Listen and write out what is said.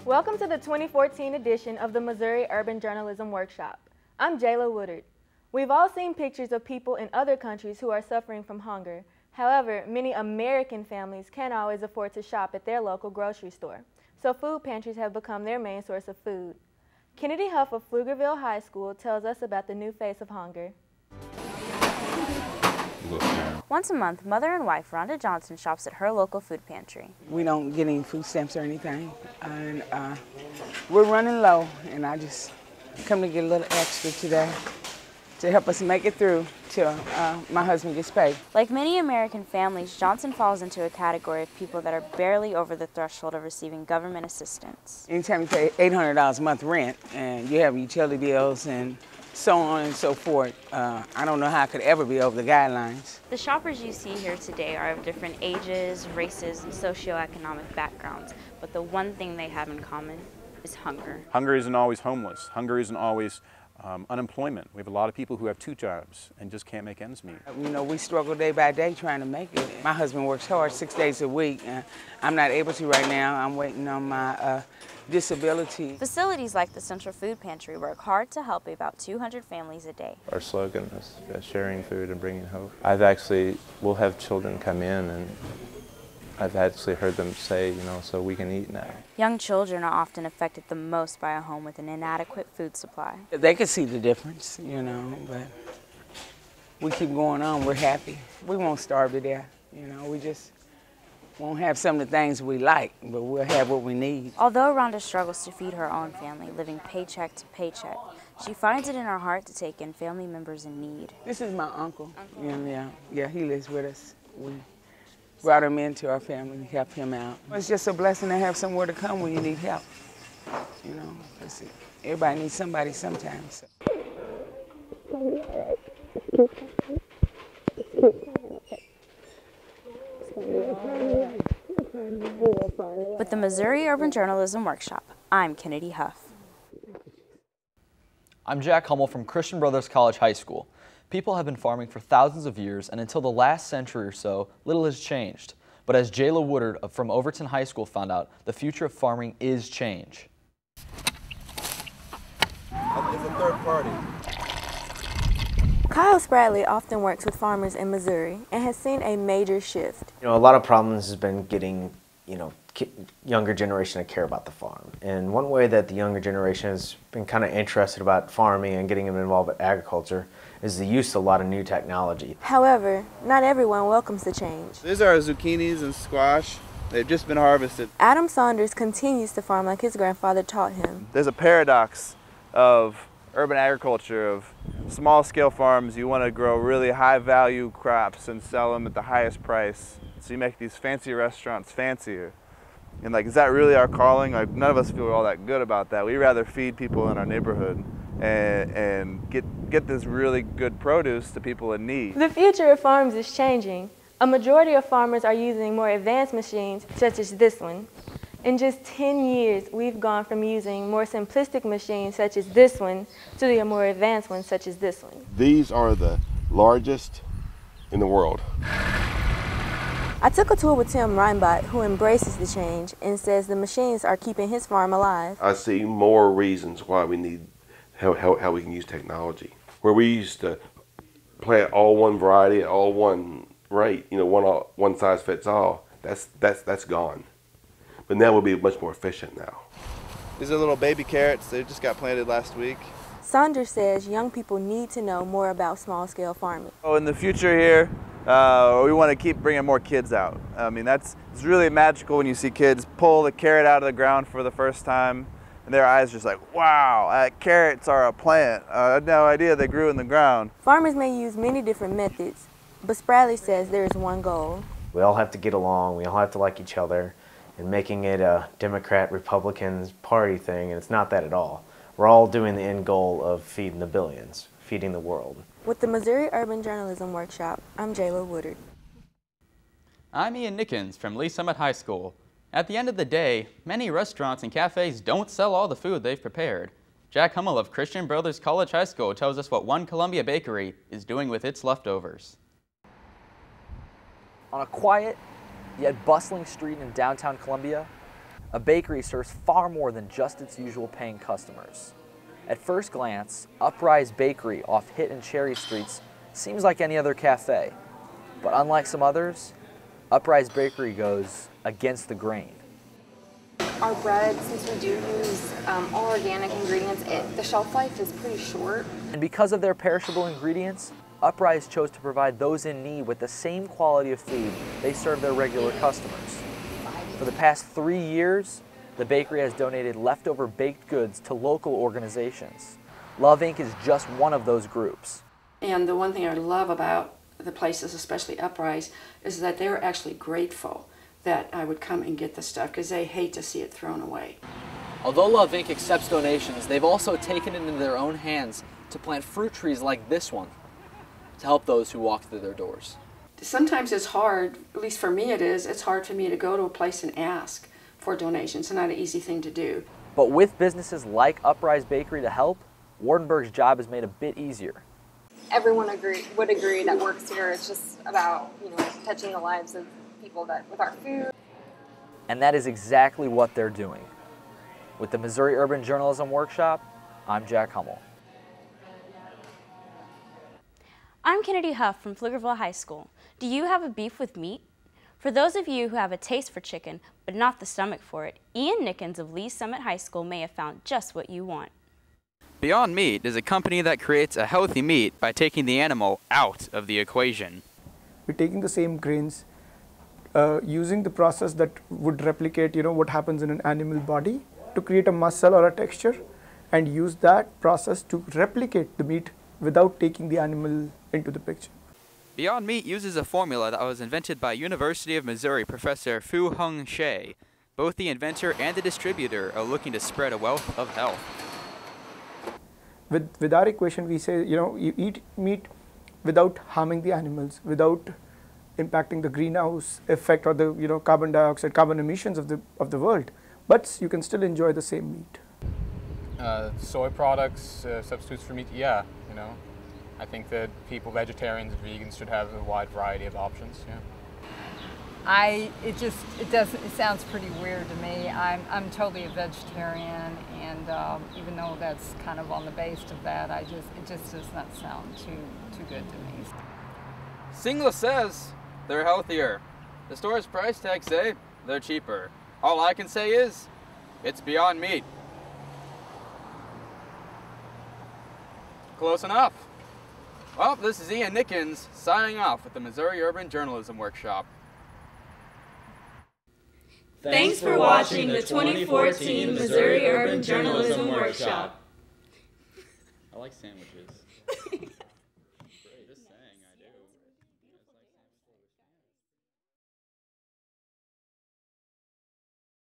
Welcome to the 2014 edition of the Missouri Urban Journalism Workshop. I'm Jayla Woodard. We've all seen pictures of people in other countries who are suffering from hunger. However, many American families can't always afford to shop at their local grocery store, so food pantries have become their main source of food. Kennedy Huff of Pflugerville High School tells us about the new face of hunger. Once a month, mother and wife Rhonda Johnson shops at her local food pantry. We don't get any food stamps or anything, and we're running low, and I just come to get a little extra today to help us make it through till my husband gets paid. Like many American families, Johnson falls into a category of people that are barely over the threshold of receiving government assistance. Anytime you pay $800 a month rent, and you have utility bills and so on and so forth, I don't know how I could ever be over the guidelines. The shoppers you see here today are of different ages, races, and socioeconomic backgrounds, but the one thing they have in common is hunger. Hunger isn't always homeless. Hunger isn't always unemployment. We have a lot of people who have 2 jobs and just can't make ends meet. You know, we struggle day by day trying to make it. My husband works hard 6 days a week, and I'm not able to right now. I'm waiting on my disability. Facilities like the Central Food Pantry work hard to help about 200 families a day. Our slogan is sharing food and bringing hope. We'll have children come in, and I've actually heard them say, you know, so we can eat now. Young children are often affected the most by a home with an inadequate food supply. They can see the difference, you know, but we keep going on. We're happy. We won't starve to death, you know. We just won't have some of the things we like, but we'll have what we need. Although Rhonda struggles to feed her own family, living paycheck to paycheck, she finds it in her heart to take in family members in need. This is my uncle. Yeah, he lives with us. We brought him into our family and helped him out. It's just a blessing to have somewhere to come when you need help. You know, everybody needs somebody sometimes. With the Missouri Urban Journalism Workshop, I'm Kennedy Huff. I'm Jack Hummel from Christian Brothers College High School. People have been farming for thousands of years, and until the last century or so, little has changed. But as Jayla Woodard from Overton High School found out, the future of farming is change. It's a third party. Kyle Spradley often works with farmers in Missouri and has seen a major shift. You know, a lot of problems has been getting, you know, younger generation to care about the farm. And one way that the younger generation has been kind of interested about farming and getting them involved with agriculture is the use of a lot of new technology. However, not everyone welcomes the change. These are zucchinis and squash. They've just been harvested. Adam Saunders continues to farm like his grandfather taught him. There's a paradox of urban agriculture, of small-scale farms. You want to grow really high-value crops and sell them at the highest price. So you make these fancy restaurants fancier. And like, is that really our calling? Like, none of us feel all that good about that. We'd rather feed people in our neighborhood and get this really good produce to people in need. The future of farms is changing. A majority of farmers are using more advanced machines, such as this one. In just 10 years, we've gone from using more simplistic machines, such as this one, to the more advanced ones, such as this one. These are the largest in the world. I took a tour with Tim Reinbott, who embraces the change and says the machines are keeping his farm alive. I see more reasons why we need how we can use technology. Where we used to plant all one variety at all one rate, you know, one size fits all, that's gone. But now we'll be much more efficient now. These are little baby carrots. They just got planted last week. Saunders says young people need to know more about small-scale farming. In the future here, we want to keep bringing more kids out. I mean, it's really magical when you see kids pull the carrot out of the ground for the first time, and their eyes just like, wow, carrots are a plant. I had no idea they grew in the ground. Farmers may use many different methods, but Spradley says there is one goal. We all have to get along, we all have to like each other, and making it a Democrat-Republican party thing, and it's not that at all. We're all doing the end goal of feeding the billions, feeding the world. With the Missouri Urban Journalism Workshop, I'm Jayla Woodard. I'm Ian Nickens from Lee Summit High School. At the end of the day, many restaurants and cafes don't sell all the food they've prepared. Jack Hummel of Christian Brothers College High School tells us what One Columbia Bakery is doing with its leftovers. On a quiet yet bustling street in downtown Columbia, a bakery serves far more than just its usual paying customers. At first glance, Uprise Bakery off Hit and Cherry Streets seems like any other cafe, but unlike some others, Uprise Bakery goes against the grain. Our bread, since we do use all organic ingredients, the shelf life is pretty short. And because of their perishable ingredients, Uprise chose to provide those in need with the same quality of food they serve their regular customers. For the past 3 years, the bakery has donated leftover baked goods to local organizations. Love Inc. is just one of those groups. And the one thing I love about the places, especially Uprise, is that they're actually grateful that I would come and get the stuff because they hate to see it thrown away. Although Love Inc. accepts donations, they've also taken it into their own hands to plant fruit trees like this one to help those who walk through their doors. Sometimes it's hard, at least for me it is, it's hard for me to go to a place and ask for donations. It's not an easy thing to do. But with businesses like Uprise Bakery to help, Wardenburg's job is made a bit easier. Everyone would agree that works here. It's just about, touching the lives of people with our food. And that is exactly what they're doing. With the Missouri Urban Journalism Workshop, I'm Jack Hummel. I'm Kennedy Huff from Pflugerville High School. Do you have a beef with meat? For those of you who have a taste for chicken, but not the stomach for it, Ian Nickens of Lee Summit High School may have found just what you want. Beyond Meat is a company that creates a healthy meat by taking the animal out of the equation. We're taking the same grains, using the process that would replicate, what happens in an animal body to create a muscle or a texture, and use that process to replicate the meat without taking the animal into the picture. Beyond Meat uses a formula that was invented by University of Missouri professor Fu Hung Shea. Both the inventor and the distributor are looking to spread a wealth of health. With our equation, we say, you eat meat without harming the animals, without impacting the greenhouse effect or the carbon dioxide, carbon emissions of the world, but you can still enjoy the same meat. Soy products, substitutes for meat, yeah, I think that vegetarians, vegans should have a wide variety of options, yeah. It sounds pretty weird to me. I'm totally a vegetarian, and even though that's kind of on the base of that, it just does not sound too good to me. Singla says they're healthier. The store's price tags say they're cheaper. All I can say is, it's Beyond Meat. Close enough. Well, this is Ian Nickens signing off with the Missouri Urban Journalism Workshop. Thanks for watching the 2014 Missouri Urban Journalism Workshop. I like sandwiches.